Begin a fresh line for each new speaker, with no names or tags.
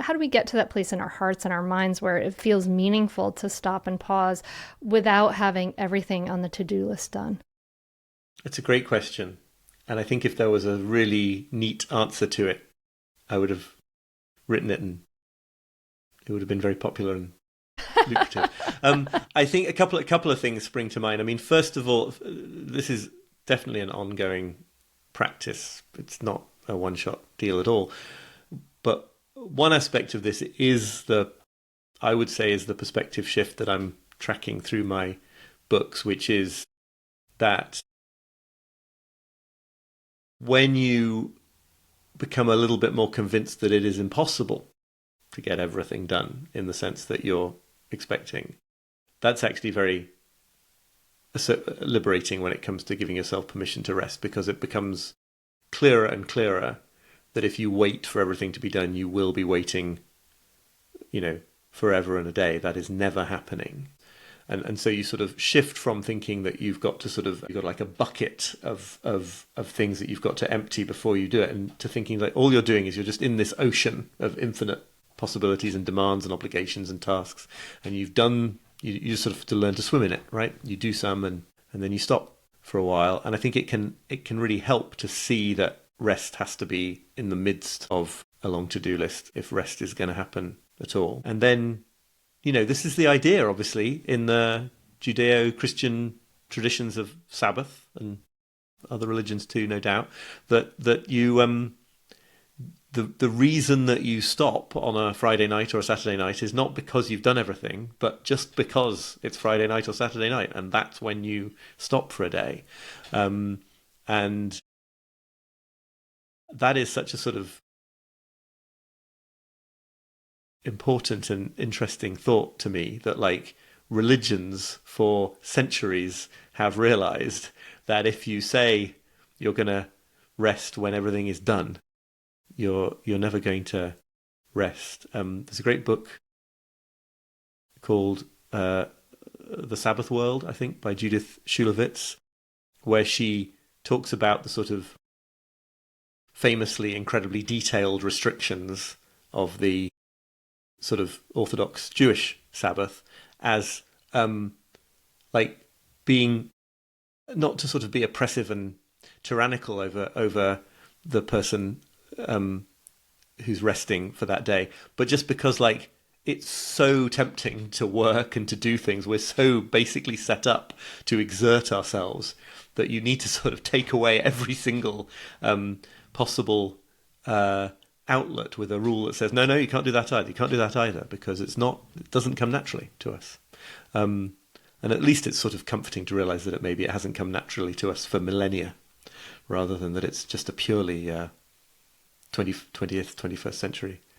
how do we get to that place in our hearts and our minds where it feels meaningful to stop and pause without having everything on the to-do list done?
It's a great question. And I think if there was a really neat answer to it, I would have written it and it would have been very popular and lucrative. I think a couple of things spring to mind. I mean, first of all, this is definitely an ongoing practice. It's not a one-shot deal at all. But one aspect of this is I would say, is the perspective shift that I'm tracking through my books, which is that when you become a little bit more convinced that it is impossible to get everything done in the sense that you're expecting, that's actually very liberating when it comes to giving yourself permission to rest, because it becomes clearer and clearer that if you wait for everything to be done, you will be waiting, forever and a day. That is never happening. And so you sort of shift from thinking that you've got like a bucket of things that you've got to empty before you do it, and to thinking like all you're doing is you're just in this ocean of infinite possibilities and demands and obligations and tasks, and you just sort of have to learn to swim in it, right? You do some and then you stop for a while. And I think it can really help to see that rest has to be in the midst of a long to-do list if rest is going to happen at all. And then, this is the idea, obviously, in the Judeo-Christian traditions of Sabbath and other religions too, no doubt, that you the reason that you stop on a Friday night or a Saturday night is not because you've done everything, but just because it's Friday night or Saturday night, and that's when you stop for a day. And that is such a sort of important and interesting thought to me, that like religions for centuries have realized that if you say you're going to rest when everything is done, you're never going to rest. There's a great book called The Sabbath World, I think, by Judith Shulevitz, where she talks about the sort of famously incredibly detailed restrictions of the sort of Orthodox Jewish Sabbath as like being, not to sort of be oppressive and tyrannical over the person who's resting for that day, but just because like it's so tempting to work and to do things. We're so basically set up to exert ourselves that you need to sort of take away every single possible outlet with a rule that says, no, you can't do that either. You can't do that either, because it doesn't come naturally to us. And at least it's sort of comforting to realize that maybe it hasn't come naturally to us for millennia, rather than that it's just a purely 20th, 21st century